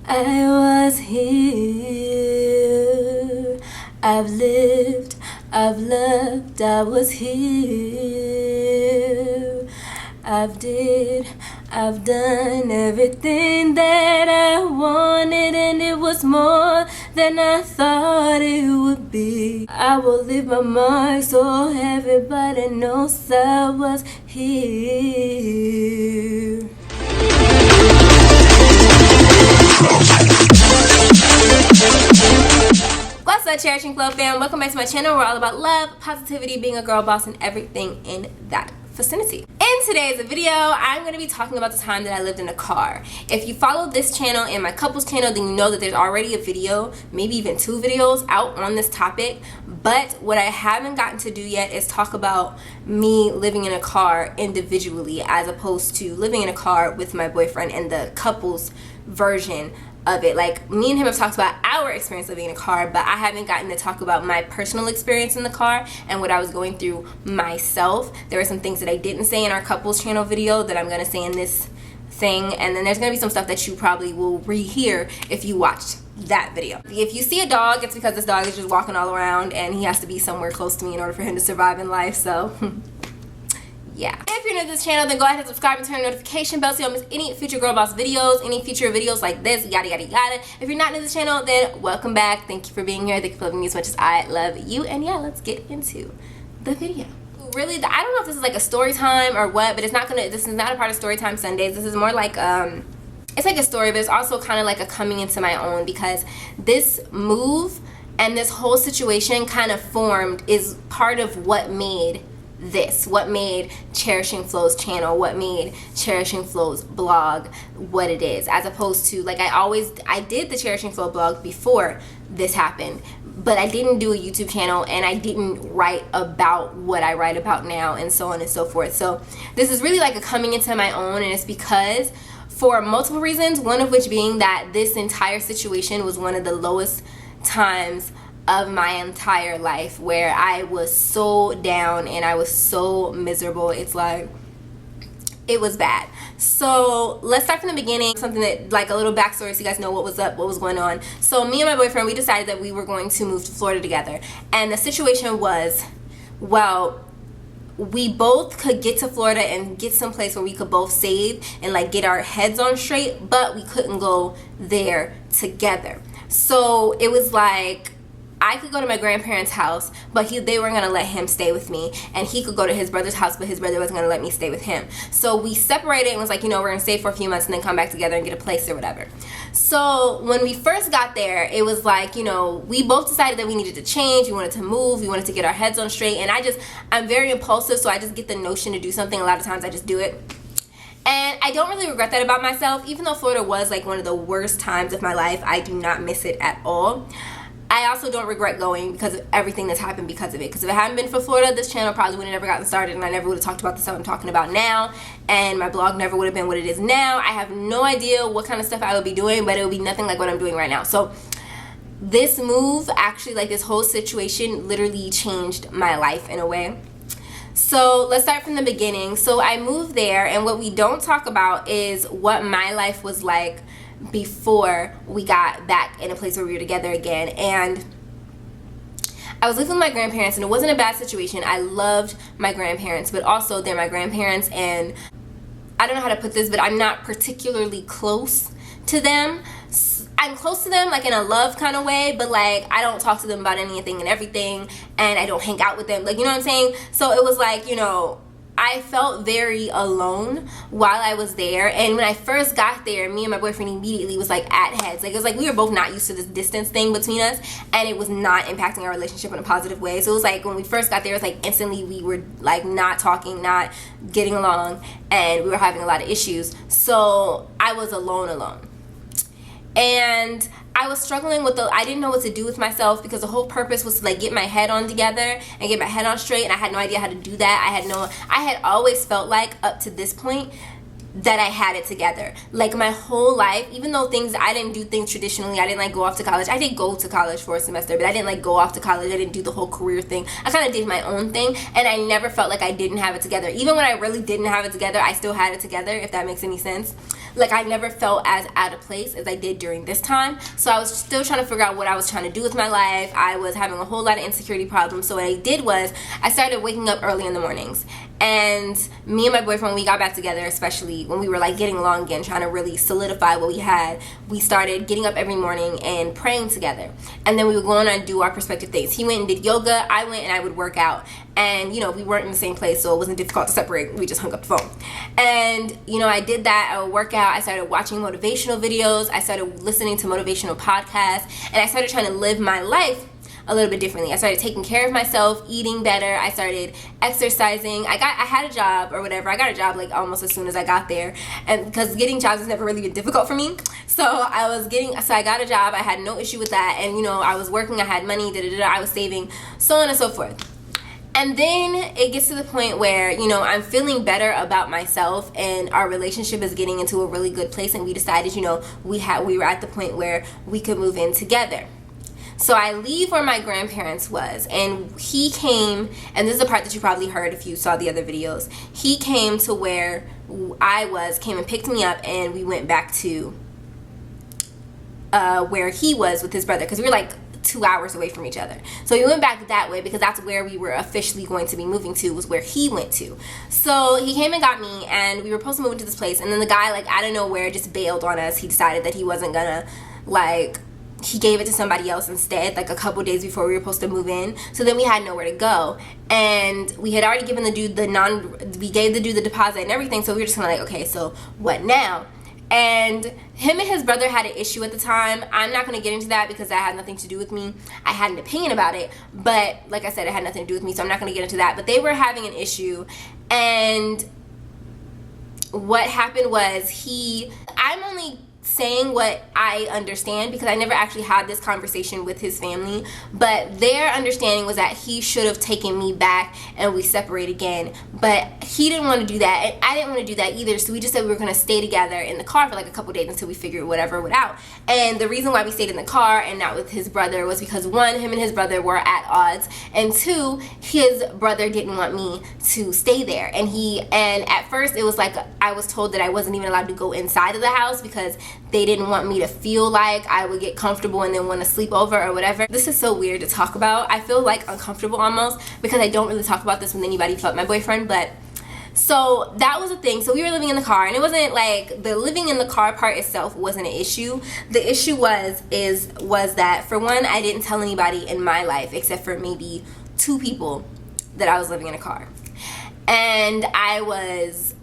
I was here. I've lived, I've loved, I was here. I've done everything that I wanted, and it was more than I thought it would be. I will leave my mark so everybody knows I was here. What's up, CherishingFlo fam? Welcome back to my channel. We're all about love, positivity, being a girl boss, and everything in that vicinity. In today's video, I'm going to be talking about the time that I lived in a car. If you follow this channel and my couples channel, then you know that there's already a video, maybe even 2 videos out on this topic. But what I haven't gotten to do yet is talk about me living in a car individually, as opposed to living in a car with my boyfriend and the couples version of it. Like, me and him have talked about our experience living in a car, but I haven't gotten to talk about my personal experience in the car and what I was going through myself. There were some things that I didn't say in our couples channel video that I'm going to say in this thing, and then there's going to be some stuff that you probably will rehear if you watched that video. If you see a dog, it's because this dog is just walking all around and he has to be somewhere close to me in order for him to survive in life, so yeah. If you're new to this channel, then go ahead and subscribe and turn the notification bell so you don't miss any future girl boss videos, any future videos like this, yada yada yada. If you're not new to this channel, then welcome back. Thank you for being here. Thank you for loving me as much as I love you. And yeah, let's get into the video. Really, I don't know if this is like a story time or what, but this is not a part of story time Sundays. This is more like it's like a story, but it's also kind of like a coming into my own, because this move and this whole situation kind of is part of what made CherishingFlo's channel, what made CherishingFlo's blog what it is, as opposed to, like, I did the CherishingFlo blog before this happened, but I didn't do a YouTube channel, and I didn't write about what I write about now, and so on and so forth. So this is really like a coming into my own, and it's because for multiple reasons, one of which being that this entire situation was one of the lowest times of my entire life, where I was so down and I was so miserable. It's like, it was bad. So let's start from the beginning, something that, like, a little backstory so you guys know what was up, what was going on. So me and my boyfriend, we decided that we were going to move to Florida together, and the situation was, well, we both could get to Florida and get someplace where we could both save and, like, get our heads on straight, but we couldn't go there together. So it was like, I could go to my grandparents' house, but they weren't gonna let him stay with me, and he could go to his brother's house, but his brother wasn't gonna let me stay with him. So we separated and was like, you know, we're gonna stay for a few months and then come back together and get a place or whatever. So when we first got there, it was like, you know, we both decided that we needed to change, we wanted to move, we wanted to get our heads on straight, and I'm very impulsive, so I just get the notion to do something. A lot of times I just do it. And I don't really regret that about myself. Even though Florida was like one of the worst times of my life, I do not miss it at all. I also don't regret going because of everything that's happened because of it. Because if it hadn't been for Florida, this channel probably would have never gotten started, and I never would have talked about the stuff I'm talking about now, and my blog never would have been what it is now. I have no idea what kind of stuff I would be doing, but it would be nothing like what I'm doing right now. So this move, actually, like, this whole situation literally changed my life in a way. So let's start from the beginning. So I moved there, and what we don't talk about is what my life was like before we got back in a place where we were together again. And I was living with my grandparents, and it wasn't a bad situation. I loved my grandparents, but also they're my grandparents, and I don't know how to put this, but I'm not particularly close to them. I'm close to them, like, in a love kind of way, but, like, I don't talk to them about anything and everything, and I don't hang out with them, like, you know what I'm saying? So it was like, you know, I felt very alone while I was there. And when I first got there, me and my boyfriend immediately was, like, at heads. Like, it was like we were both not used to this distance thing between us, and it was not impacting our relationship in a positive way. So it was like, when we first got there, it was like instantly we were, like, not talking, not getting along, and we were having a lot of issues. So I was alone. And I was struggling with I didn't know what to do with myself, because the whole purpose was to, like, get my head on together and get my head on straight, and I had no idea how to do that. I had always felt like, up to this point, that I had it together. Like, my whole life, even though I didn't do things traditionally. I didn't, like, go off to college. I did go to college for a semester, but I didn't, like, go off to college. I didn't do the whole career thing. I kind of did my own thing, and I never felt like I didn't have it together. Even when I really didn't have it together, I still had it together, if that makes any sense. like I never felt as out of place as I did during this time. So I was still trying to figure out what I was trying to do with my life. I was having a whole lot of insecurity problems. So what I did was I started waking up early in the mornings. And me and my boyfriend, when we got back together, especially when we were like getting along again, trying to really solidify what we had, we started getting up every morning and praying together. And then we would go on and do our respective things. He went and did yoga, I went and I would work out. And you know, we weren't in the same place, so it wasn't difficult to separate. We just hung up the phone. And you know, I did that. I would work out. I started watching motivational videos. I started listening to motivational podcasts, and I started trying to live my life a little bit differently. I started taking care of myself, eating better. I started exercising. I had a job or whatever. I got a job like almost as soon as I got there, and because getting jobs has never really been difficult for me. So I got a job. I had no issue with that, and you know, I was working. I had money. I was saving, so on and so forth. And then it gets to the point where, you know, I'm feeling better about myself and our relationship is getting into a really good place, and we decided, you know, we were at the point where we could move in together. So I leave where my grandparents was, and he came, and this is the part that you probably heard if you saw the other videos. He came to where I was, came and picked me up, and we went back to where he was with his brother, because we were like 2 hours away from each other. So we went back that way because that's where we were officially going to be moving to, was where he went to. So he came and got me, and we were supposed to move into this place, and then the guy, like out of nowhere, just bailed on us. He decided that he wasn't gonna, like, he gave it to somebody else instead, like a couple days before we were supposed to move in. So then we had nowhere to go, and we had already given the dude we gave the dude the deposit and everything. So we were just kind of like, okay, so what now? And him and his brother had an issue at the time. I'm not going to get into that because that had nothing to do with me. I had an opinion about it, but like I said, it had nothing to do with me, so I'm not going to get into that. But they were having an issue, and what happened was I'm only saying what I understand because I never actually had this conversation with his family, but their understanding was that he should have taken me back and we separate again, but he didn't want to do that, and I didn't want to do that either. So we just said we were going to stay together in the car for like a couple days until we figured whatever would out. And the reason why we stayed in the car and not with his brother was because, one, him and his brother were at odds, and two, his brother didn't want me to stay there. And at first it was like I was told that I wasn't even allowed to go inside of the house because they didn't want me to feel like I would get comfortable and then want to sleep over or whatever. This is so weird to talk about. I feel like uncomfortable almost because I don't really talk about this with anybody except my boyfriend. But so that was a thing. So we were living in the car, and it wasn't like the living in the car part itself wasn't an issue. The issue was that, for one, I didn't tell anybody in my life except for maybe 2 people that I was living in a car. And I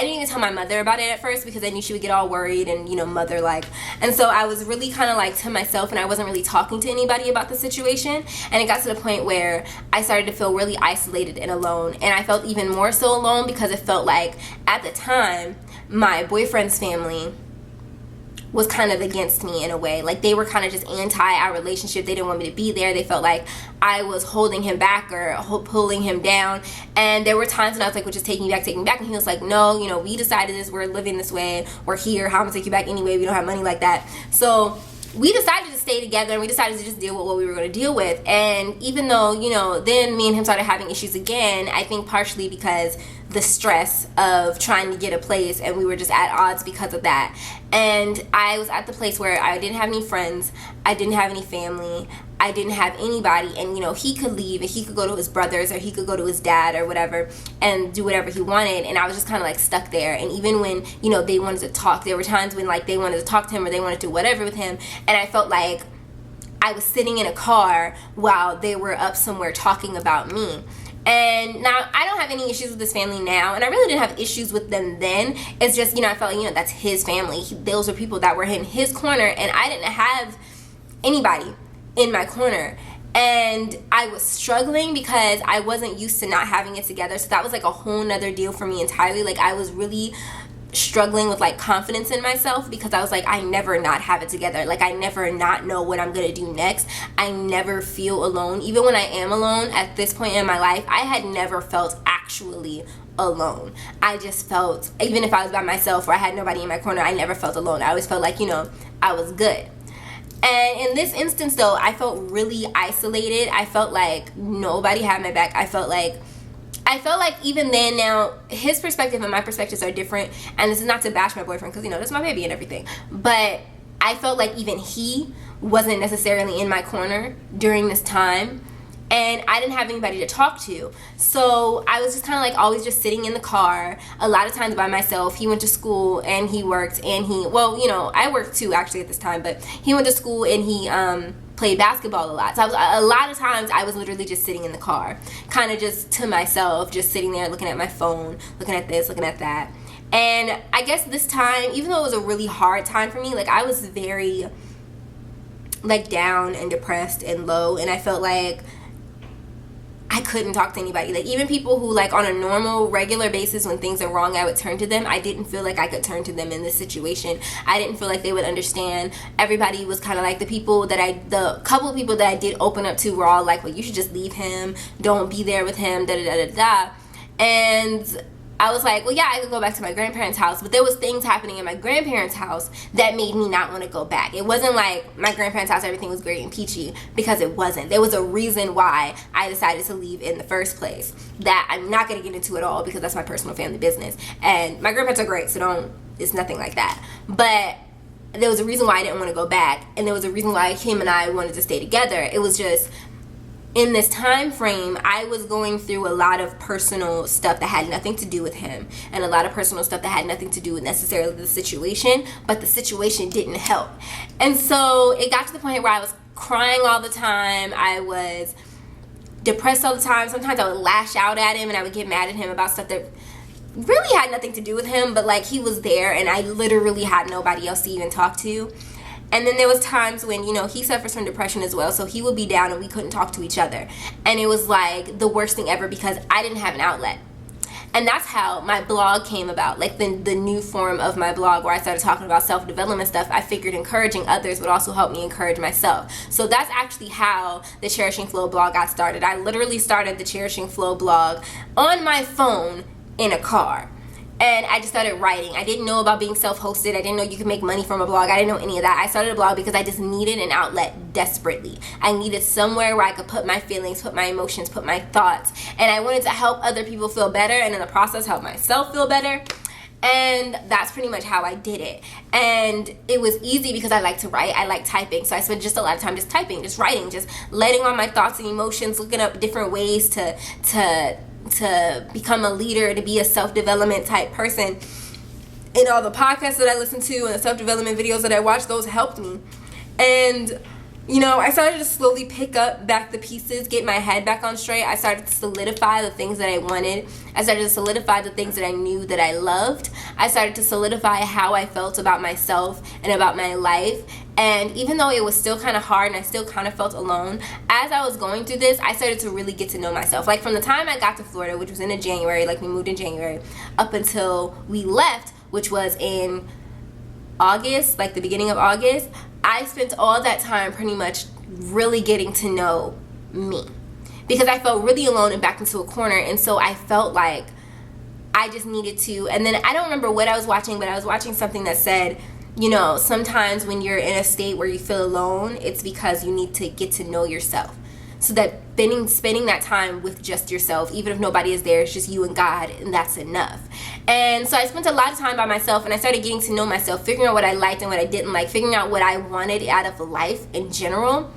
didn't even tell my mother about it at first because I knew she would get all worried and, you know, mother like. And so I was really kind of like to myself, and I wasn't really talking to anybody about the situation. And it got to the point where I started to feel really isolated and alone. And I felt even more so alone because it felt like at the time my boyfriend's family was kind of against me in a way. Like, they were kind of just anti our relationship. They didn't want me to be there. They felt like I was holding him back or pulling him down. And there were times when I was like, well, just take me back. And he was like, no, you know, we decided this. We're living this way. We're here. How am I gonna take you back anyway? We don't have money like that. So we decided to stay together, and we decided to just deal with what we were going to deal with. And even though, you know, then me and him started having issues again, I think partially because the stress of trying to get a place, and we were just at odds because of that. And I was at the place where I didn't have any friends, I didn't have any family, I didn't have anybody, and you know, he could leave and he could go to his brothers or he could go to his dad or whatever and do whatever he wanted, and I was just kind of like stuck there. And even when, you know, they wanted to talk, there were times when like they wanted to talk to him or they wanted to do whatever with him, and I felt like I was sitting in a car while they were up somewhere talking about me. And now I don't have any issues with this family now, and I really didn't have issues with them then. It's just, you know, I felt like, you know, that's his family. Those are people that were in his corner, and I didn't have anybody in my corner. And I was struggling because I wasn't used to not having it together. So that was like a whole nother deal for me entirely. Like, I was really struggling with like confidence in myself because I was like, I never not have it together. Like, I never not know what I'm gonna do next. I never feel alone. Even when I am alone at this point in my life, I had never felt actually alone. I just felt, even if I was by myself or I had nobody in my corner, I never felt alone. I always felt like, you know, I was good. And in this instance though, I felt really isolated. I felt like nobody had my back. I felt like I felt like even then, now his perspective and my perspectives are different, and this is not to bash my boyfriend, because that's my baby and everything, but I felt like even he wasn't necessarily in my corner during this time, and I didn't have anybody to talk to. So I was just kind of like always just sitting in the car, a lot of times by myself. He went to school and he worked, and I worked too actually at this time, but he went to school and he played basketball a lot. So a lot of times I was literally just sitting in the car, kind of just to myself, just sitting there looking at my phone, looking at this, looking at that. And I guess this time, even though it was a really hard time for me, like I was very like down and depressed and low, and I felt like I couldn't talk to anybody. Like even people who like on a normal regular basis when things are wrong I would turn to them, I didn't feel like I could turn to them in this situation. I didn't feel like they would understand. Everybody was kind of like the couple of people that I did open up to were all like, well, you should just leave him, don't be there with him, da da da da da. And I was like, well, yeah, I could go back to my grandparents' house, but there was things happening in my grandparents' house that made me not want to go back. It wasn't like my grandparents' house, everything was great and peachy, because it wasn't. There was a reason why I decided to leave in the first place that I'm not going to get into at all, because that's my personal family business. And my grandparents are great, so it's nothing like that. But there was a reason why I didn't want to go back, and there was a reason why him and I wanted to stay together. It was just, in this time frame, I was going through a lot of personal stuff that had nothing to do with him, and a lot of personal stuff that had nothing to do with necessarily the situation, but the situation didn't help. And so it got to the point where I was crying all the time. I was depressed all the time. Sometimes I would lash out at him and I would get mad at him about stuff that really had nothing to do with him, but like he was there and I literally had nobody else to even talk to. And then there was times when, he suffers from depression as well, so he would be down and we couldn't talk to each other. And it was like the worst thing ever, because I didn't have an outlet. And that's how my blog came about, like the new form of my blog, where I started talking about self-development stuff. I figured encouraging others would also help me encourage myself. So that's actually how the Cherishing Flow blog got started. I literally started the Cherishing Flow blog on my phone in a car. And I just started writing. I didn't know about being self-hosted. I didn't know you could make money from a blog. I didn't know any of that. I started a blog because I just needed an outlet desperately. I needed somewhere where I could put my feelings, put my emotions, put my thoughts. And I wanted to help other people feel better, and in the process help myself feel better. And that's pretty much how I did it. And it was easy because I like to write. I like typing. So I spent just a lot of time just typing, just writing, just letting all my thoughts and emotions, looking up different ways to become a leader, to be a self-development type person. And all the podcasts that I listened to and the self-development videos that I watched, those helped me. And I started to slowly pick up back the pieces, get my head back on straight. I started to solidify the things that I wanted. I started to solidify the things that I knew that I loved. I started to solidify how I felt about myself and about my life. And even though it was still kind of hard and I still kind of felt alone, as I was going through this, I started to really get to know myself. Like from the time I got to Florida, which was in January, like we moved in January, up until we left, which was in August, like the beginning of August, I spent all that time pretty much really getting to know me, because I felt really alone and backed into a corner. And so I felt like I just needed to, and then I don't remember what I was watching, but I was watching something that said, sometimes when you're in a state where you feel alone, it's because you need to get to know yourself. So that spending that time with just yourself, even if nobody is there, it's just you and God, and that's enough. And so I spent a lot of time by myself, and I started getting to know myself, figuring out what I liked and what I didn't like, figuring out what I wanted out of life in general.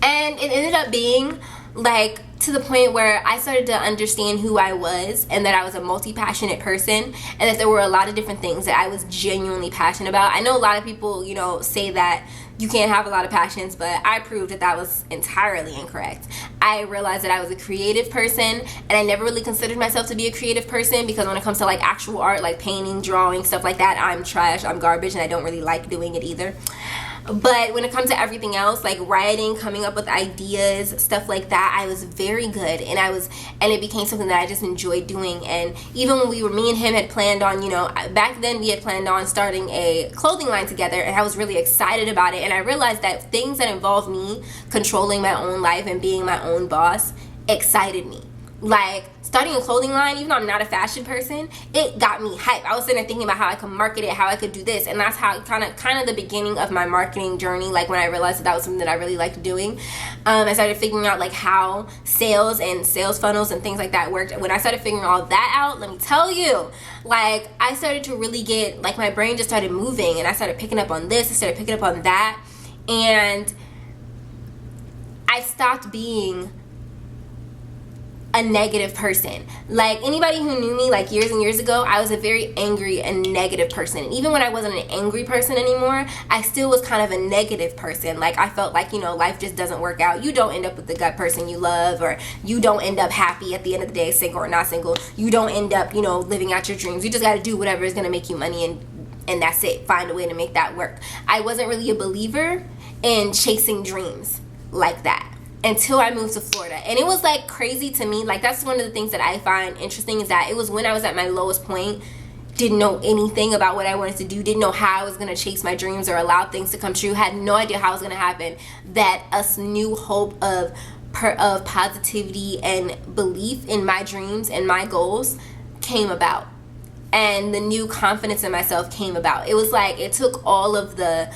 And it ended up being like to the point where I started to understand who I was, and that I was a multi-passionate person, and that there were a lot of different things that I was genuinely passionate about. I know a lot of people, say that you can't have a lot of passions, but I proved that was entirely incorrect. I realized that I was a creative person, and I never really considered myself to be a creative person, because when it comes to like actual art, like painting, drawing, stuff like that, I'm trash, I'm garbage, and I don't really like doing it either. But when it comes to everything else, like writing, coming up with ideas, stuff like that, I was very good, and it became something that I just enjoyed doing. And even when me and him had planned on, back then we had planned on starting a clothing line together, and I was really excited about it. And I realized that things that involve me controlling my own life and being my own boss excited me. Like starting a clothing line, even though I'm not a fashion person, it got me hype. I was sitting there thinking about how I could market it, how I could do this, and that's how kind of the beginning of my marketing journey. Like when I realized that was something that I really liked doing, I started figuring out like how sales and sales funnels and things like that worked. When I started figuring all that out, let me tell you, like I started to really get, like my brain just started moving, and I started picking up on this, I started picking up on that, and I stopped being a negative person. Like anybody who knew me like years and years ago, I was a very angry and negative person. And even when I wasn't an angry person anymore, I still was kind of a negative person. Like I felt like, you know, life just doesn't work out. You don't end up with the gut person you love, or you don't end up happy at the end of the day, single or not single. You don't end up, you know, living out your dreams. You just got to do whatever is going to make you money, and that's it. Find a way to make that work. I wasn't really a believer in chasing dreams like that until I moved to Florida. And it was like crazy to me. Like that's one of the things that I find interesting, is that it was when I was at my lowest point, didn't know anything about what I wanted to do, didn't know how I was going to chase my dreams or allow things to come true, had no idea how it was going to happen, that a new hope of positivity and belief in my dreams and my goals came about. And the new confidence in myself came about. It was like it took all of the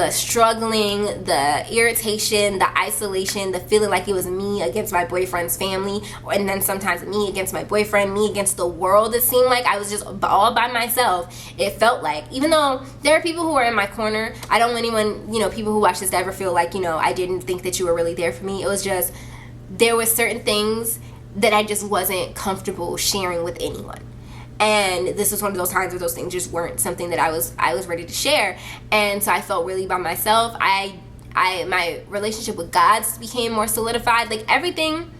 struggling, the irritation, the isolation, the feeling like it was me against my boyfriend's family, and then sometimes me against my boyfriend, me against the world. It seemed like I was just all by myself. It felt like, even though there are people who are in my corner, I don't want anyone, you know, people who watch this to ever feel like, you know, I didn't think that you were really there for me. It was just, there were certain things that I just wasn't comfortable sharing with anyone. And this was one of those times where those things just weren't something that I was ready to share. And so I felt really by myself. My relationship with God became more solidified. Like everything,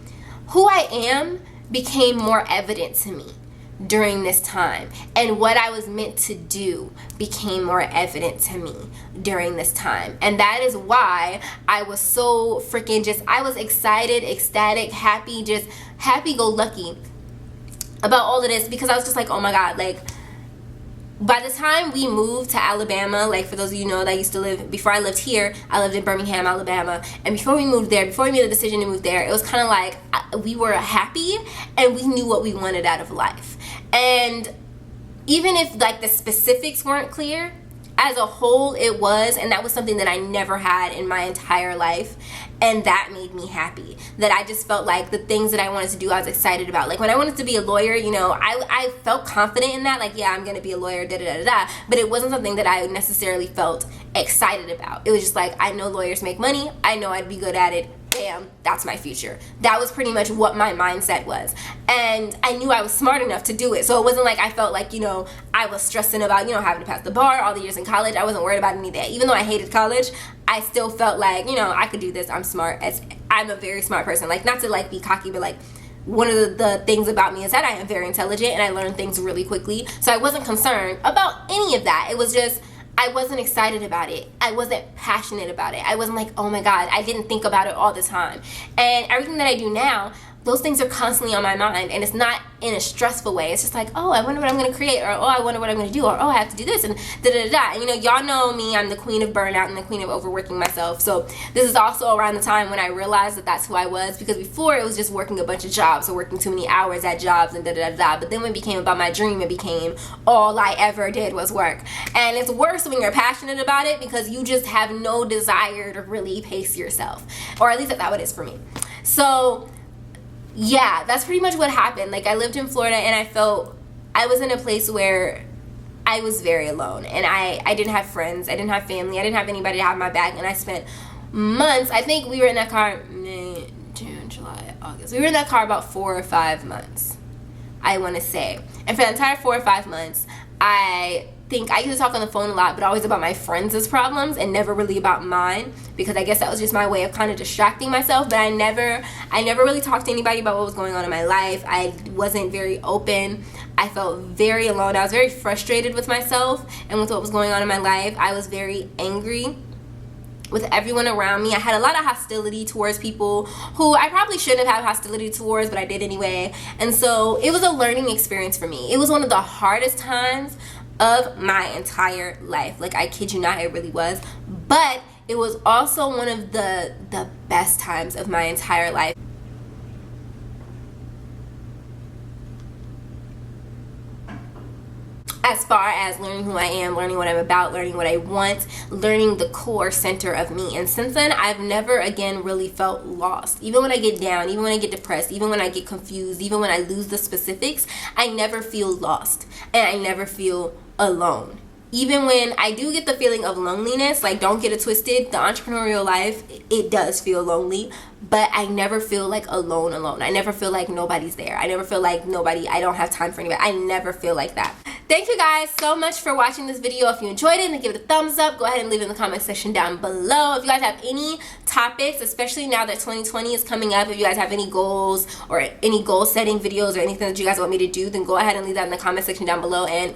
who I am became more evident to me during this time. And what I was meant to do became more evident to me during this time. And that is why I was so freaking I was excited, ecstatic, happy, just happy-go-lucky about all of this, because I was just like, oh my God, like by the time we moved to Alabama, like for those of you know that I used to live, before I lived here, I lived in Birmingham, Alabama, and before we moved there, before we made the decision to move there, it was kind of like we were happy and we knew what we wanted out of life. And even if like the specifics weren't clear, as a whole it was, and that was something that I never had in my entire life. And that made me happy, that I just felt like the things that I wanted to do, I was excited about. Like when I wanted to be a lawyer, you know, I felt confident in that, like, yeah, I'm gonna be a lawyer, da da da da. But it wasn't something that I necessarily felt excited about. It was just like, I know lawyers make money, I know I'd be good at it, bam, that's my future. That was pretty much what my mindset was. And I knew I was smart enough to do it. So it wasn't like I felt like, you know, I was stressing about, you know, having to pass the bar all the years in college. I wasn't worried about any of that. Even though I hated college, I still felt like, you know, I could do this. I'm smart. I'm a very smart person. Like, not to like be cocky, but like one of the things about me is that I am very intelligent and I learn things really quickly. So I wasn't concerned about any of that. It was just, I wasn't excited about it. I wasn't passionate about it. I wasn't like, oh my God, I didn't think about it all the time. And everything that I do now, those things are constantly on my mind, and it's not in a stressful way. It's just like, oh, I wonder what I'm going to create, or oh, I wonder what I'm going to do, or oh, I have to do this, and da-da-da-da. And you know, y'all know me, I'm the queen of burnout and the queen of overworking myself. So this is also around the time when I realized that that's who I was, because before it was just working a bunch of jobs, or working too many hours at jobs and da-da-da-da. But then when it became about my dream, it became all I ever did was work. And it's worse when you're passionate about it, because you just have no desire to really pace yourself, or at least that's how it is for me. So yeah, that's pretty much what happened. Like, I lived in Florida and I felt I was in a place where I was very alone, and I didn't have friends, I didn't have family, I didn't have anybody to have my back. And I spent months, I think we were in that car May, June, July, August, we were in that car about 4 or 5 months, I want to say. And for the entire 4 or 5 months, I think I used to talk on the phone a lot, but always about my friends' problems and never really about mine, because I guess that was just my way of kind of distracting myself. But I never really talked to anybody about what was going on in my life. I wasn't very open. I felt very alone. I was very frustrated with myself and with what was going on in my life. I was very angry with everyone around me. I had a lot of hostility towards people who I probably shouldn't have had hostility towards, but I did anyway. And so it was a learning experience for me. It was one of the hardest times of my entire life. Like, I kid you not, it really was. But it was also one of the best times of my entire life. as far as learning who I am, learning what I'm about, learning what I want, learning the core center of me. And since then, I've never again really felt lost. Even when I get down, even when I get depressed, even when I get confused, even when I lose the specifics, I never feel lost and I never feel alone. Even when I do get the feeling of loneliness, like, don't get it twisted, the entrepreneurial life, it does feel lonely, but I never feel like alone. I never feel like nobody's there. I never feel like I don't have time for anybody. I never feel like that. Thank you guys so much for watching this video. If you enjoyed it, then give it a thumbs up. Go ahead and leave it in the comment section down below. If you guys have any topics, especially now that 2020 is coming up, if you guys have any goals or any goal setting videos or anything that you guys want me to do, then go ahead and leave that in the comment section down below, and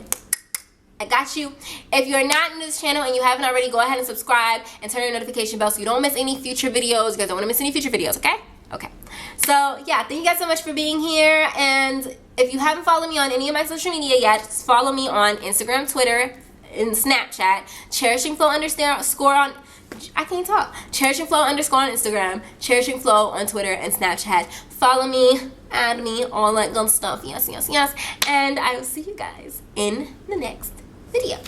I got you. If you're not new to this channel and you haven't already, go ahead and subscribe and turn on your notification bell so you don't miss any future videos. You guys don't want to miss any future videos, okay? Okay. So, yeah, thank you guys so much for being here. And if you haven't followed me on any of my social media yet, just follow me on Instagram, Twitter, and Snapchat. CherishingFlo_on... I can't talk. CherishingFlo_ on Instagram, CherishingFlo on Twitter and Snapchat. Follow me, add me, all that good stuff. Yes, yes, yes. And I will see you guys in the next video.